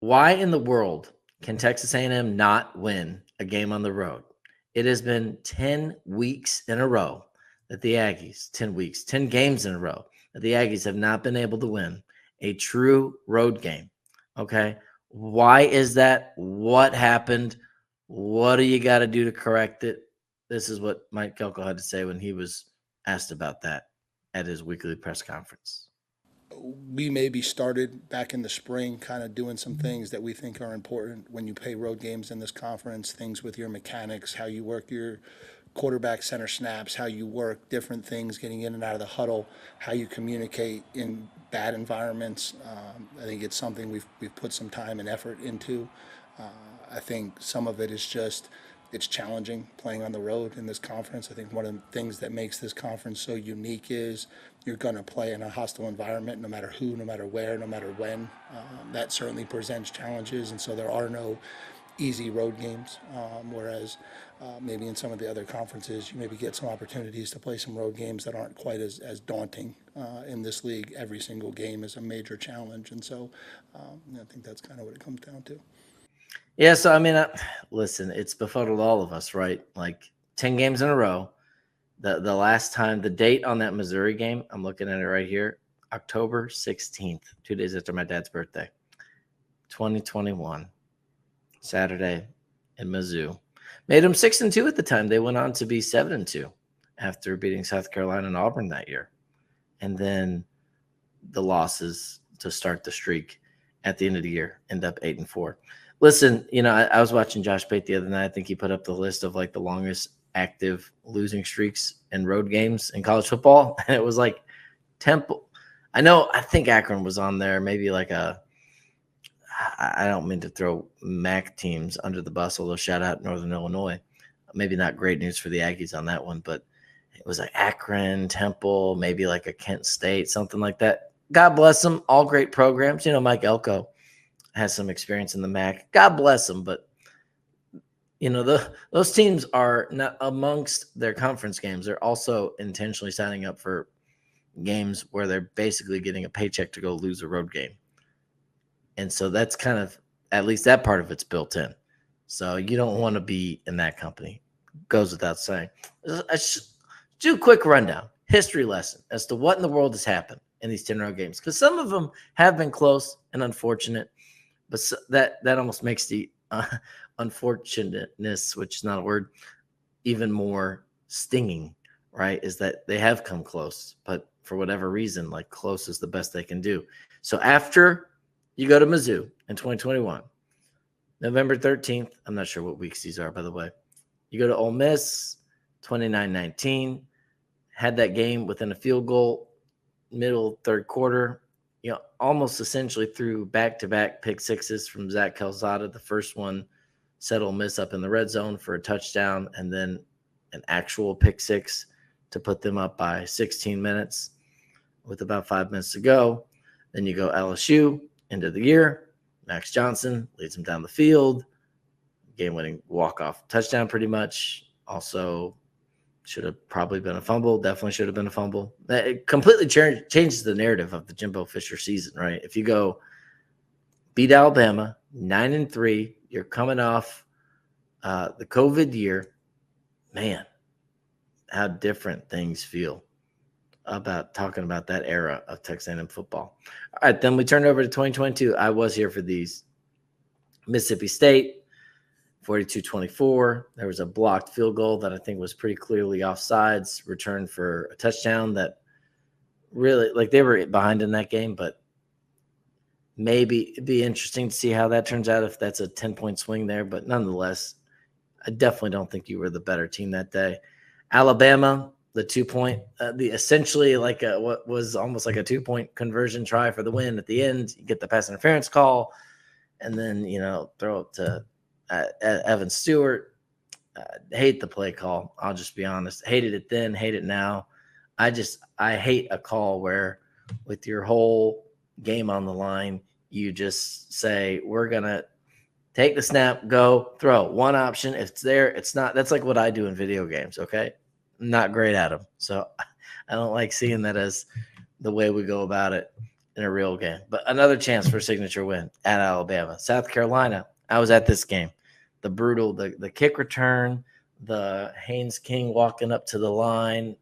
Why in the world can Texas A&M not win a game on the road? It has been 10 weeks in a row that the Aggies, 10 weeks, 10 games in a row that the Aggies have not been able to win a true road game. Okay. Why is that? What happened? What do you got to do to correct it? This is what Mike Kelko had to say when he was asked about that at his weekly press conference. We maybe started back in the spring kind of doing some things that we think are important when you play road games in this conference, things with your mechanics, how you work your quarterback center snaps, how you work different things getting in and out of the huddle, how you communicate in bad environments. I think it's something we've put some time and effort into. Uh, I think some of it is just it's challenging playing on the road in this conference. I think one of the things that makes this conference so unique is you're going to play in a hostile environment no matter who, no matter where, no matter when. That certainly presents challenges, and so there are no easy road games. Whereas maybe in some of the other conferences, you maybe get some opportunities to play some road games that aren't quite as daunting. In this league, every single game is a major challenge, and so I think that's kind of what it comes down to. Yeah, so I mean, listen, it's befuddled all of us, right? Like 10 games in a row. The last time, the date on that Missouri game, I'm looking at it right here, October 16th, 2 days after my dad's birthday, 2021, Saturday in Mizzou. Made them 6-2 at the time. They went on to be 7-2 after beating South Carolina and Auburn that year. And then the losses to start the streak at the end of the year end up 8-4. Listen, I was watching Josh Pate the other night. I think he put up the list of like the longest active losing streaks in road games in college football. And it was like Temple. I think Akron was on there. Maybe like I don't mean to throw MAC teams under the bus, although shout out Northern Illinois. Maybe not great news for the Aggies on that one, but it was like Akron, Temple, maybe like a Kent State, something like that. God bless them. All great programs. Mike Elko has some experience in the MAC. God bless them, but those teams are not amongst their conference games. They're also intentionally signing up for games where they're basically getting a paycheck to go lose a road game. And so that's kind of, at least that part of it's built in. So you don't want to be in that company. Goes without saying. I should do a quick rundown, history lesson as to what in the world has happened in these 10 road games. Because some of them have been close and unfortunate, but that almost makes the unfortunateness, which is not a word, even more stinging, right? Is that they have come close, but for whatever reason, like close is the best they can do. So after you go to Mizzou in 2021, November 13th, I'm not sure what weeks these are, by the way. You go to Ole Miss, 29-19, had that game within a field goal, middle third quarter, almost essentially threw back-to-back pick sixes from Zach Calzada. The first one set Ole Miss up in the red zone for a touchdown, and then an actual pick six to put them up by 16 minutes with about 5 minutes to go. Then you go LSU, end of the year. Max Johnson leads them down the field. Game-winning walk-off touchdown pretty much. Also should have probably been a fumble. Definitely should have been a fumble. It completely changes the narrative of the Jimbo Fisher season, right? If you go beat Alabama 9-3, you're coming off the COVID year. Man, how different things feel about talking about that era of Texas A&M football. All right, then we turn over to 2022. I was here for these. Mississippi State, 42-24. There was a blocked field goal that I think was pretty clearly offsides, returned for a touchdown that really, like, they were behind in that game, but maybe it'd be interesting to see how that turns out if that's a 10-point swing there. But nonetheless, I definitely don't think you were the better team that day. Alabama, the 2-point, the essentially like what was almost like a 2-point conversion try for the win at the end. You get the pass interference call, and then throw it to Evan Stewart. Hate the play call. I'll just be honest. Hated it then. Hate it now. I hate a call where with your whole game on the line, you just say we're gonna take the snap, go throw one option. If it's there, it's not. That's like what I do in video games. Okay. Not great at them. So I don't like seeing that as the way we go about it. in a real game. But another chance for a signature win at Alabama. South Carolina, I was at this game. The brutal, the kick return, the Haynes King walking up to the line,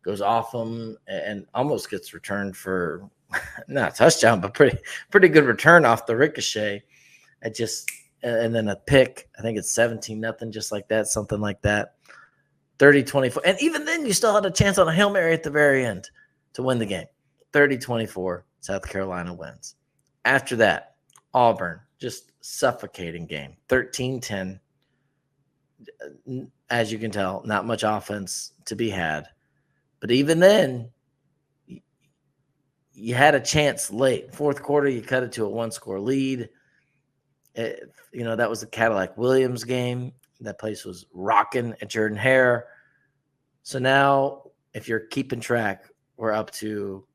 goes off him and almost gets returned for not a touchdown, but pretty good return off the ricochet. And then a pick. I think it's 17-0, just like that, something like that. 30-24. And even then, you still had a chance on a Hail Mary at the very end to win the game. 30-24, South Carolina wins. After that, Auburn, just suffocating game. 13-10. As you can tell, not much offense to be had. But even then, you had a chance late. Fourth quarter, you cut it to a one-score lead. That was the Cadillac Williams game. That place was rocking at Jordan Hare. So now, if you're keeping track, we're up to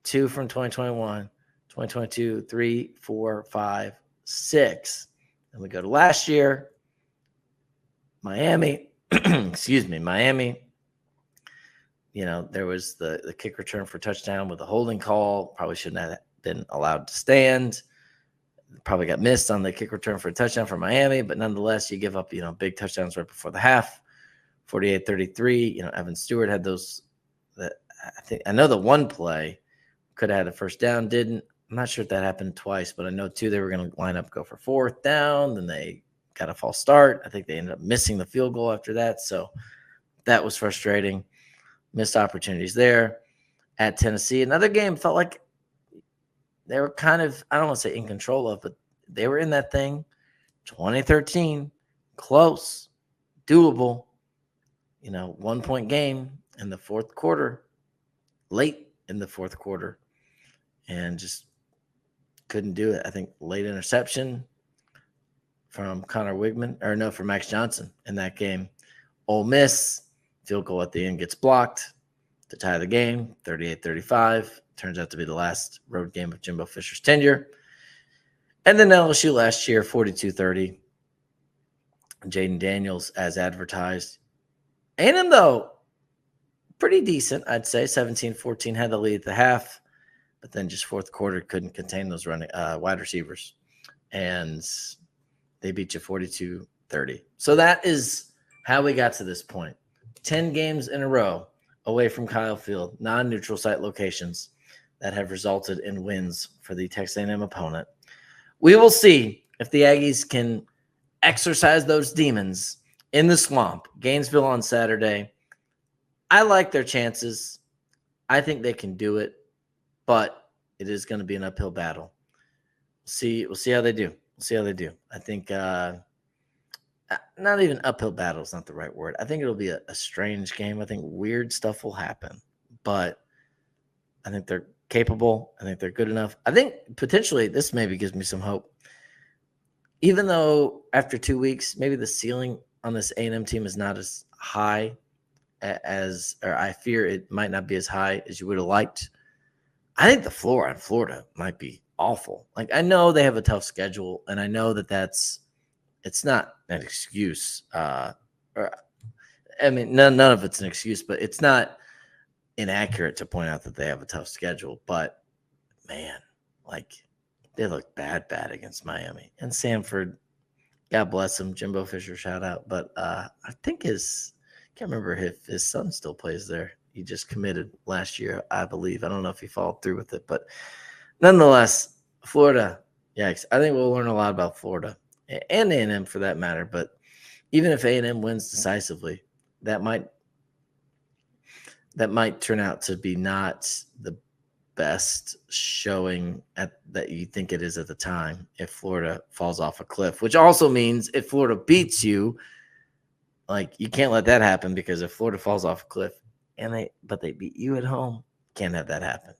2 from 2021, 2022, 3, 4, 5, 6. And we go to last year, Miami. Miami. There was the kick return for touchdown with a holding call. Probably shouldn't have been allowed to stand. Probably got missed on the kick return for a touchdown for Miami, but nonetheless, you give up, big touchdowns right before the half, 48-33. Evan Stewart had those. I know the one play could have had a first down, didn't. I'm not sure if that happened twice, but I know two, they were going to line up, go for fourth down. Then they got a false start. I think they ended up missing the field goal after that. So that was frustrating. Missed opportunities there. At Tennessee, another game felt like they were kind of, I don't want to say in control of, but they were in that thing. 2013, close, doable, 1-point game in the fourth quarter, late in the fourth quarter, and just couldn't do it. I think late interception from from Max Johnson in that game. Ole Miss, field goal at the end gets blocked to tie the game, 38-35. Turns out to be the last road game of Jimbo Fisher's tenure. And then LSU last year, 42-30. Jaden Daniels as advertised. A&M, though, pretty decent, I'd say. 17-14 had the lead at the half, but then just fourth quarter couldn't contain those running wide receivers. And they beat you 42-30. So that is how we got to this point. 10 games in a row away from Kyle Field, non-neutral site locations that have resulted in wins for the Texas A&M opponent. We will see if the Aggies can exercise those demons in the swamp. Gainesville on Saturday. I like their chances. I think they can do it, but it is going to be an uphill battle. We'll see how they do. I think not even uphill battle is not the right word. I think it'll be a strange game. I think weird stuff will happen, but I think they're capable. I think they're good enough. I think potentially this maybe gives me some hope. Even though after 2 weeks, maybe the ceiling on this A&M team is not as high or I fear it might not be as high as you would have liked. I think the floor on Florida might be awful. Like, I know they have a tough schedule, and I know it's not an excuse. None of it's an excuse, but it's not inaccurate to point out that they have a tough schedule. But man, they look bad against Miami and Samford. God bless him, Jimbo Fisher, shout out. But I think can't remember if his son still plays there. He just committed last year, I believe. I don't know if he followed through with it, but nonetheless, Florida. Yikes! I think we'll learn a lot about Florida and A&M for that matter. But even if A&M wins decisively, that might turn out to be not the best showing that you think it is at the time if Florida falls off a cliff, which also means if Florida beats you, you can't let that happen, because if Florida falls off a cliff but they beat you at home, can't have that happen.